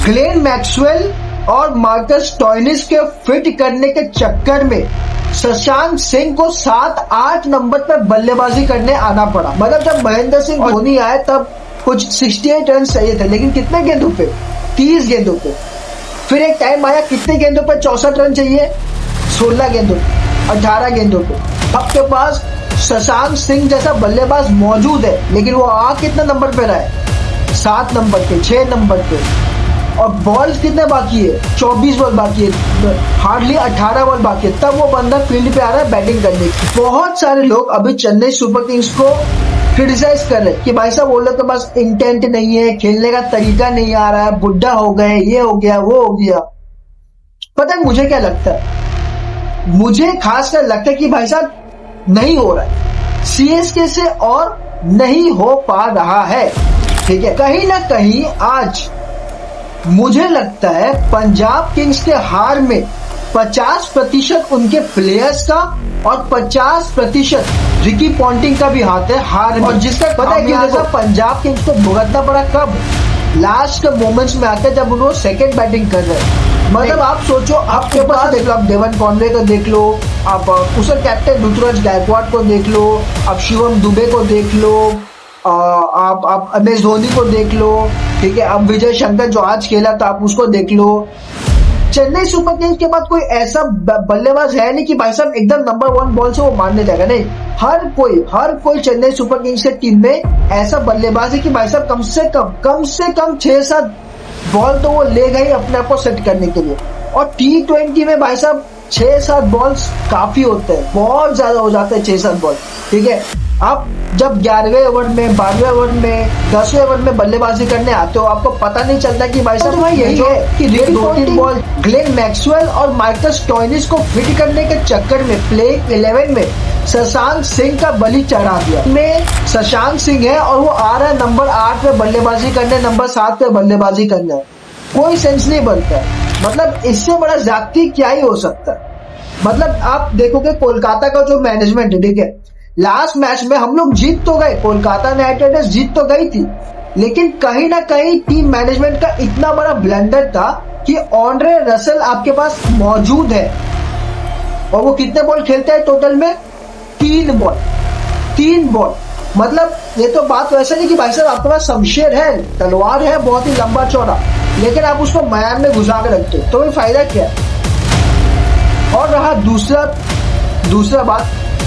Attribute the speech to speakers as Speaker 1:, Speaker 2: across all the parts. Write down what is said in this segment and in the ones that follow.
Speaker 1: Glenn Maxwell और Marcus Stoinis के fit करने के चक्कर में शशांक सिंह को 7-8 नंबर पर बल्लेबाजी करने आना पड़ा। मतलब जब महेंद्र सिंह धोनी आए तब कुछ 68 रन चाहिए थे, लेकिन कितने गेंदों पे? 30 गेंदों पे। फिर एक टाइम आया कितने गेंदों पे 64 रन चाहिए? 16 गेंदों पे, 18 गेंदों पे। आपके पास शशांक सिंह जैसा बल्लेबाज मौजूद है, लेकिन वो कितने नंबर पे रहा है? 7 नंबर पे, 6 नंबर पे। और बॉल कितने बाकी है? 24 बॉल बाकी है, हार्डली 18 बॉल बाकी है, तब वो बंदा फील्ड पे आ रहा है बैटिंग करने। बहुत सारे लोग अभी चेन्नई सुपर किंग्स को क्रिटिसाइज कर रहे हैं कि भाई साहब वो लोग के पास इंटेंट नहीं है, खेलने का तरीका नहीं आ रहा है, बुढ़ा हो गए, ये हो गया, वो हो गया। पता है मुझे क्या लगता है? मुझे खासकर लगता है कि भाई साहब नहीं हो रहा है, सीएसके से और नहीं हो पा रहा है। ठीक है, कहीं ना कहीं आज मुझे लगता है पंजाब किंग्स के हार में 50% उनके प्लेयर्स का और 50% रिकी पॉन्टिंग का भी हाथ है हार में। और जिसका पता है कि जैसा पंजाब किंग्स को भुगतना पड़ा कब? लास्ट के मोमेंट्स में आकर जब उन्होंने सेकंड बैटिंग कर रहे हैं। मतलब आप सोचो, आपके पास देख लो, आप डेवन कॉनवे को देख लो, आप उसे कैप्टन ऋतुराज गायकवाड़ को देख लो, आप शिवम दुबे को देख लो, आप MS धोनी को देख लो, ठीक है, अब विजय शंकर जो आज खेला था आप उसको देख लो। चेन्नई सुपर किंग्स के बाद कोई ऐसा बल्लेबाज है नहीं कि भाई साहब एकदम नंबर 1 बॉल से वो मारने जाएगा। नहीं, हर कोई चेन्नई सुपर किंग्स के टीम में ऐसा बल्लेबाज है कि भाई साहब कम से कम 6-7 बॉल तो वो लेगा ही अपने आप को सेट करने के लिए। और T20 में भाई साहब 6-7 बॉल्स काफी होते हैं, बहुत ज्यादा हो जाते हैं 6-7 बॉल। ठीक है, आप जब 11वें ओवर में, 12वें ओवर में, 10वें ओवर में बल्लेबाजी करने आते हो, आपको पता नहीं चलता कि भाई साहब भाई यही है कि 2-3 बॉल ग्लेन मैक्सवेल और मार्कस स्टोइनिस को फिट करने के चक्कर में प्लेइंग 11 में शशांक सिंह का बलि चढ़ा दिया। में शशांक सिंह है और वो आ रहा है नंबर 8 पे बल्लेबाजी करने, नंबर 7 पे बल्लेबाजी करने। कोई सेंस नहीं बनता है। मतलब इससे बड़ा ज्यादती क्या ही हो सकता है? मतलब आप देखोगे कोलकाता का जो मैनेजमेंट है, ठीक है, लास्ट मैच में हम लोग जीत तो गए, कोलकाता नाइट राइडर्स जीत तो गई थी, लेकिन कहीं ना कहीं टीम मैनेजमेंट का इतना बड़ा ब्लंडर था कि ऑन्ड्रे रसेल आपके पास मौजूद है और वो कितने बॉल खेलते हैं टोटल में? 3 बॉल। मतलब ये तो बात वैसा नहीं कि भाई साहब आपके पास शमशेर है, तलवार है बहुत ही लंबा चौड़ा, लेकिन आप उसको मैदान में घुसा के रखते हो, तो ये फायदा क्या है? और रहा दूसरा बात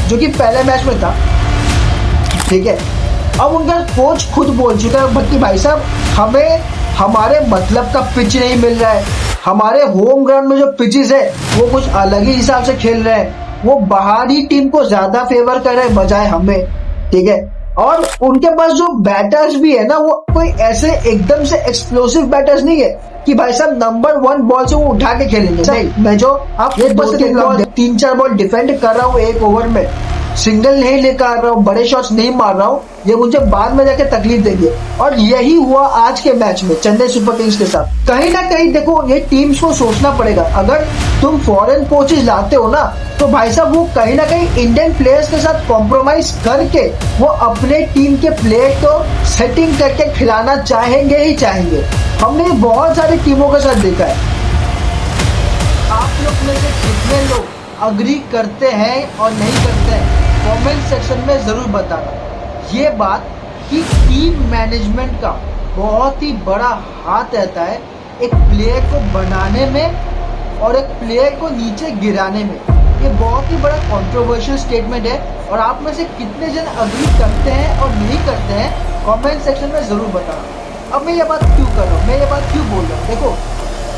Speaker 1: जो कि पहले मैच में था, ठीक है, अब उनका कोच खुद बोल चुका है कि भाई साहब हमें हमारे मतलब का पिच नहीं मिल रहा है, हमारे होम ग्राउंड में जो पिचेस है वो कुछ अलग ही हिसाब से खेल रहे हैं, वो बाहरी टीम को ज्यादा फेवर कर रहे हैं बजाय हमें। ठीक है, और उनके पास जो बैटर्स भी है ना, वो कोई ऐसे एकदम से एक्सप्लोसिव बैटर्स नहीं है कि भाई साहब नंबर 1 बॉल से वो उठा के खेलेंगे। नहीं, मैं जो आप 3-4 बॉल डिफेंड कर रहा हूँ एक ओवर में, सिंगल नहीं लेकर आ रहा हूँ, बड़े शॉट्स नहीं मार रहा हूँ, ये मुझे बाद में जाके तकलीफ देगी। और यही हुआ आज के मैच में चेन्नई सुपर किंग्स के साथ। कहीं ना कहीं देखो, ये टीम्स को सोचना पड़ेगा, अगर तुम फॉरेन कोचेस लाते हो ना, तो भाई साहब वो कहीं ना कहीं इंडियन प्लेयर्स के साथ कॉम्प्रोमाइज करके वो अपने टीम के प्लेयर को सेटिंग करके खिलाना चाहेंगे ही चाहेंगे। हमने बहुत सारी टीमों के साथ देखा है। आप लोग में से कितने लोग अग्री करते हैं और नहीं करते हैं, कमेंट सेक्शन में जरूर बताना। ये बात कि टीम मैनेजमेंट का बहुत ही बड़ा हाथ रहता है एक प्लेयर को बनाने में और एक प्लेयर को नीचे गिराने में। ये बहुत ही बड़ा कंट्रोवर्शियल स्टेटमेंट है और आप में से कितने जन अग्री करते हैं और नहीं करते हैं, कमेंट सेक्शन में जरूर बताना। अब मैं ये बात क्यों कर रहा हूँ, मैं ये बात क्यों बोल रहा हूँ? देखो,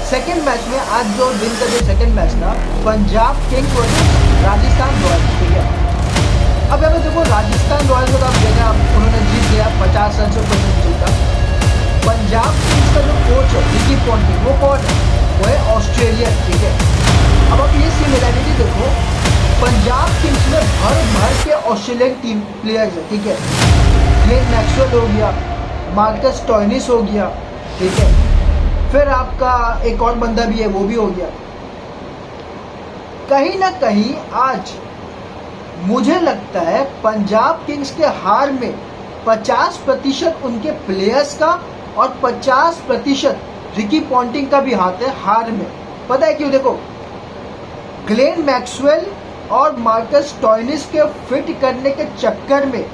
Speaker 1: सेकेंड मैच में, आज जो दिन का जो सेकेंड मैच था, Punjab Kings versus Rajasthan Royals, ठीक है। अब अगर देखो राजस्थान रॉयल्स को आप देखा, उन्होंने जीत लिया 50 रन से जीता। पंजाब किंग्स का जो कोच है रिकी पॉन्टिंग, वो कौन है? वो है ऑस्ट्रेलियन, ठीक है। अब आप ये सिमिलैरिटी देखो, पंजाब किंग्स में भर के ऑस्ट्रेलियन टीम प्लेयर्स है, ठीक है। ग्लेन मैक्सवेल हो गया, मार्कस स्टोइनिस हो गया, ठीक है, फिर आपका एक और बंदा भी है, वो भी हो गया। कहीं ना कहीं आज मुझे लगता है पंजाब किंग्स के हार में 50% उनके प्लेयर्स का और 50% रिकी पॉन्टिंग का भी हाथ है हार में। पता है क्यों? देखो, ग्लेन मैक्सवेल और मार्कस स्टोइनिस के फिट करने के चक्कर में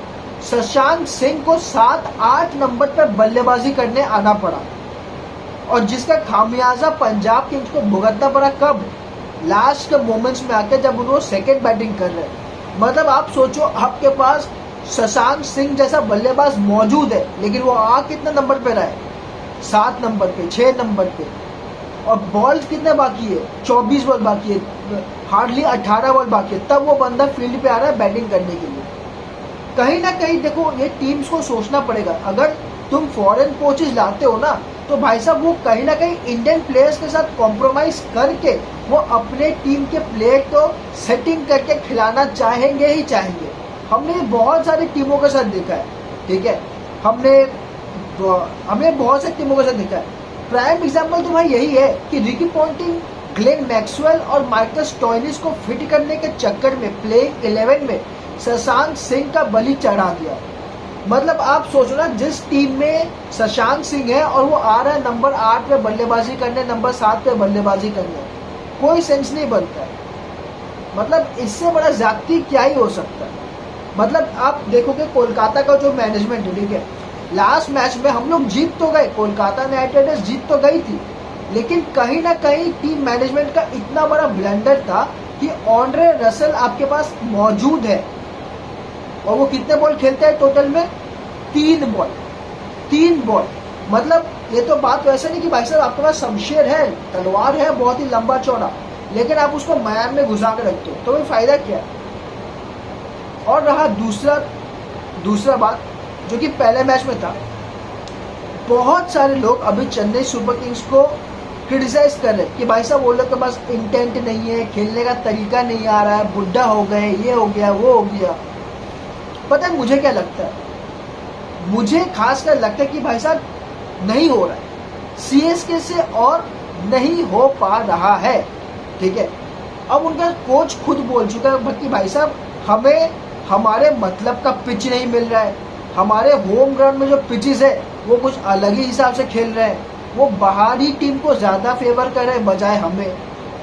Speaker 1: शशांक सिंह को 7-8 नंबर पर बल्लेबाजी करने आना पड़ा, और जिसका खामियाजा पंजाब किंग्स को भुगतना पड़ा। कब? लास्ट के मोमेंट्स में आके, जब उन्होंने सेकंड बैटिंग कर रहे हैं। मतलब आप सोचो, आपके पास शशांक सिंह जैसा बल्लेबाज मौजूद है, लेकिन वो कितने नंबर पे रहा है? 7 नंबर पे, 6 नंबर पे, और बॉल कितने बाकी है? 24 बॉल बाकी है, हार्डली 18 बॉल बाकी है, तब वो बंदा फील्ड पे आ रहा है बैटिंग करने के लिए। कहीं ना कहीं देखो, ये टीम्स को सोचना पड़ेगा। अगर तुम फॉरेन कोचेज लाते हो ना, तो भाई साहब वो कहीं ना कहीं इंडियन प्लेयर्स के साथ कॉम्प्रोमाइज करके वो अपने टीम के प्लेयर को सेटिंग करके खिलाना चाहेंगे ही चाहेंगे। हमने बहुत सारी टीमों के साथ देखा है, ठीक है, हमने बहुत सारी टीमों के साथ देखा है। प्राइम एग्जांपल तो भाई यही है कि रिकी पॉन्टिंग, ग्लेन मैक्सवेल और मार्कस स्टोइनिस को फिट करने के चक्कर में प्लेइंग 11 में शशांक सिंह का बलि चढ़ा दिया। मतलब आप सोचो ना, जिस टीम में शशांक सिंह है और वो आ रहा है नंबर 8 पे बल्लेबाजी करने, नंबर 7 पे बल्लेबाजी करने, कोई सेंस नहीं बनता है। मतलब इससे बड़ा ज्यादती क्या ही हो सकता है। मतलब आप देखोगे कोलकाता का जो मैनेजमेंट है, ठीक है, लास्ट मैच में हम लोग जीत तो गए, कोलकाता नाइट राइडर्स जीत तो गई थी, लेकिन कहीं ना कहीं टीम मैनेजमेंट का इतना बड़ा ब्लंडर था कि ऑन्ड्रे रसल आपके पास मौजूद है, और वो कितने बॉल खेलते हैं टोटल में? 3 बॉल। मतलब ये तो बात वैसे नहीं कि भाई साहब आपके पास शमशेर है, तलवार है बहुत ही लंबा चौड़ा, लेकिन आप उसको मैदान में घुसा के रखते हो, तो वो फायदा क्या? और रहा दूसरा बात, जो कि पहले मैच में था, बहुत सारे लोग अभी चेन्नई सुपर किंग्स को क्रिटिसाइज कर रहे हैं कि भाई साहब वो लोग के पास इंटेंट नहीं है, खेलने का तरीका नहीं आ रहा है, बुढ़ा हो गए, ये हो गया, वो हो गया। पता है मुझे क्या लगता है? मुझे खासकर लगता है कि भाई साहब नहीं हो रहा है, सीएसके से और नहीं हो पा रहा है, ठीक है। अब उनका कोच खुद बोल चुका है कि भाई साहब हमें हमारे मतलब का पिच नहीं मिल रहा है, हमारे होम ग्राउंड में जो पिचेस है वो कुछ अलग ही हिसाब से खेल रहे हैं, वो बाहरी टीम को ज़्यादा फेवर कर रहे हैं बजाय हमें,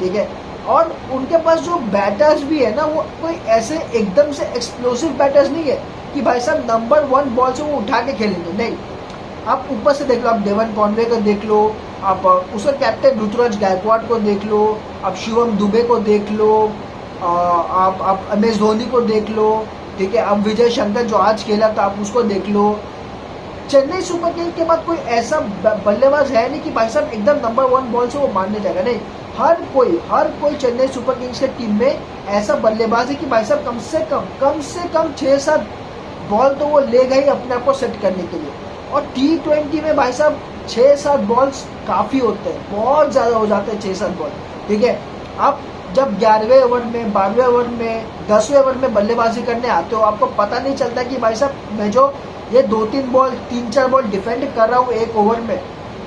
Speaker 1: ठीक है। और उनके पास जो बैटर्स भी है ना, वो कोई ऐसे एकदम से एक्सप्लोसिव बैटर्स नहीं है कि भाई साहब नंबर 1 बॉल से वो उठा के खेलेंगे, नहीं। आप ऊपर से देख लो, आप डेवन कॉनवे को देख लो, आप उसका कैप्टन ऋतुराज गायकवाड़ को देख लो, आप शिवम दुबे को देख लो, आप MS धोनी को देख लो, ठीक है, अब विजय शंकर जो आज खेला था आप उसको देख लो। चेन्नई सुपर किंग्स के बाद कोई ऐसा बल्लेबाज है नहीं कि भाई साहब एकदम नंबर 1 बॉल से वो मारने जाएगा, नहीं। हर कोई चेन्नई सुपर किंग्स के टीम में ऐसा बल्लेबाज है कि भाई साहब कम से कम 6-7 बॉल तो वो ले गए अपने आप को सेट करने के लिए। और T20 में भाई साहब 6-7 बॉल्स काफ़ी होते हैं, बहुत ज़्यादा हो जाते हैं 6-7 बॉल, ठीक है। आप जब 11वें ओवर में, 12वें ओवर में, 10वें ओवर में बल्लेबाजी करने आते हो, आपको पता नहीं चलता कि भाई साहब मैं जो ये 2-3 बॉल, 3-4 बॉल डिफेंड कर रहा हूँ एक ओवर में,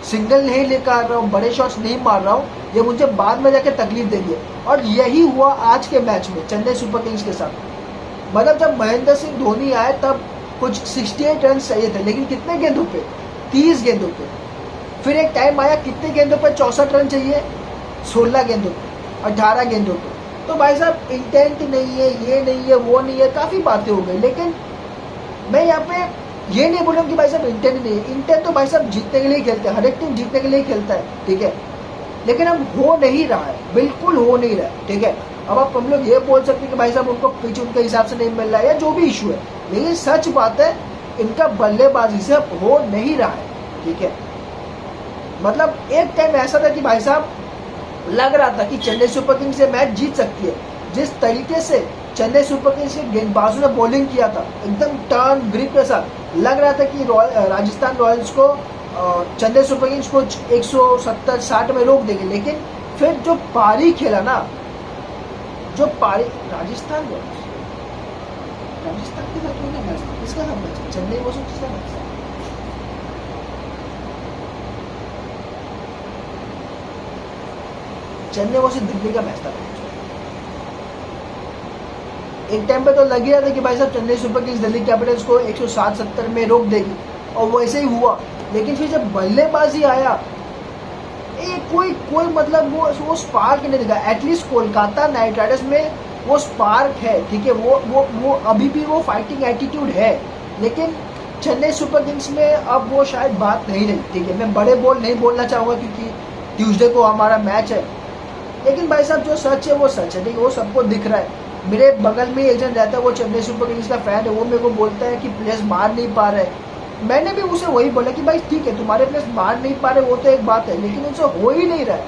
Speaker 1: सिंगल नहीं लेकर आ रहा हूँ, बड़े शॉट्स नहीं मार रहा हूँ, ये मुझे बाद में जाके तकलीफ देंगे। और यही हुआ आज के मैच में चेन्नई सुपर किंग्स के साथ। मतलब जब महेंद्र सिंह धोनी आए तब कुछ 68 रन चाहिए थे, लेकिन कितने गेंदों पे? 30 गेंदों पे। फिर एक टाइम आया कितने गेंदों पे 64 रन चाहिए? 16 गेंदों पे, 18 गेंदों पे। तो भाई साहब इंटेंट नहीं है, ये नहीं है, वो नहीं है, काफ़ी बातें हो गई। लेकिन मैं यहाँ पे ये नहीं बोलूँ कि भाई साहब इंटेंट नहीं है। इंटेंट तो भाई साहब जीतने के लिए खेलते हैं, हर एक टीम जीतने के लिए खेलता है, ठीक है। लेकिन अब हो नहीं रहा है, बिल्कुल हो नहीं रहा है, ठीक है। अब आप हम लोग ये बोल सकते हैं कि भाई साहब उनको पिच उनके हिसाब से नहीं मिल रहा है या जो भी इशू है, लेकिन सच बात है इनका बल्लेबाजी से अब हो नहीं रहा है, ठीक है। मतलब एक टाइम ऐसा था कि भाई साहब लग रहा था कि चेन्नई सुपर किंग्स से मैच जीत सकती है। जिस तरीके से चेन्नई सुपर किंग्स के गेंदबाजों ने बॉलिंग किया था, एकदम टर्न ग्रिप के साथ, लग रहा था कि राजस्थान रॉयल्स को चेन्नई सुपर किंग्स को 170-60 में रोक देंगे। लेकिन फिर जो पारी खेला ना, जो पारी राजस्थान के साथ होने मैच, किसका था मैच? चेन्नई वो किसका मैच? चेन्नई वो दिल्ली का मैच था। एक टाइम पे तो लग ही रहा था कि भाई साहब Chennai super Kings Delhi Capitals को 160-70 में रोक देगी, और वैसे ही हुआ। लेकिन फिर जब बल्लेबाजी आया कोई कोई मतलब वो स्पार्क नहीं दिखा। एटलीस्ट कोलकाता नाइट राइडर्स में वो स्पार्क है, ठीक है, वो अभी भी वो फाइटिंग एटीट्यूड है, लेकिन चेन्नई सुपर किंग्स में अब वो शायद बात नहीं रही, ठीक है। मैं बड़े बोल नहीं बोलना चाहूँगा क्योंकि ट्यूसडे को हमारा मैच है, लेकिन भाई साहब जो सच है वो सच है, ठीक है, वो सबको दिख रहा है। मेरे बगल में एक जन रहता है, वो चेन्नई सुपर किंग्स का फैन है, वो मेरे को बोलता है कि प्लेयर्स मार नहीं पा रहे। मैंने भी उसे वही बोला कि भाई ठीक है, तुम्हारे प्लेयर्स मार नहीं पा रहे वो तो एक बात है, लेकिन उनसे हो ही नहीं रहा है,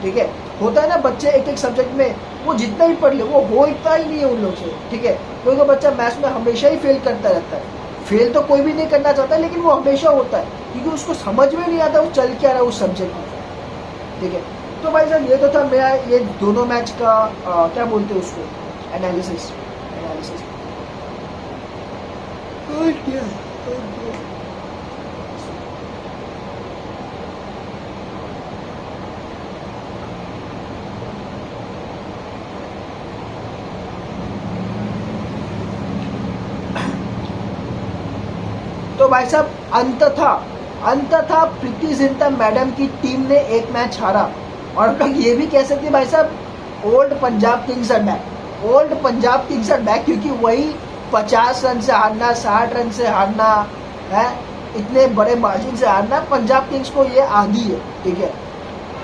Speaker 1: ठीक है। होता है ना बच्चे एक एक सब्जेक्ट में वो जितना भी पढ़ ले वो होता ही नहीं है उन लोग से, ठीक है। कोई कोई बच्चा मैथ्स में हमेशा ही फेल करता रहता है। फेल तो कोई भी नहीं करना चाहता, लेकिन वो हमेशा होता है क्योंकि उसको समझ में नहीं आता वो चल क्या रहा है उस सब्जेक्ट में, ठीक है। तो भाई साहब ये तो था मेरा ये दोनों मैच का क्या बोलते हैं उसको, एनालिसिस। तो भाई साहब अंततः प्रीति जिंटा मैडम की टीम ने एक मैच हारा, और हम लोग ये भी कह सकते हैं भाई साहब old Punjab kings are back. Old Punjab kings are back, क्योंकि वही 50 रन से हारना, 60 रन से हारना है, इतने बड़े मार्जिन से हारना पंजाब किंग्स को ये आदी है, ठीक है।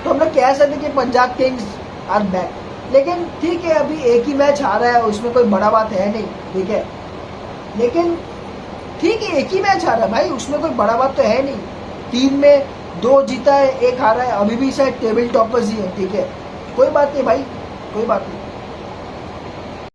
Speaker 1: तो हम लोग कह सकते कि पंजाब किंग्स आर बैक, लेकिन ठीक है अभी एक ही मैच हारा है, उसमें कोई बड़ा बात है नहीं, ठीक है। लेकिन ठीक है एक ही मैच हारा भाई, उसमें कोई बड़ा बात तो है नहीं। 3 में 2 जीता है, 1 हारा है, अभी भी शायद टेबल टॉपर्स ही है, ठीक है। कोई बात नहीं भाई, कोई बात नहीं।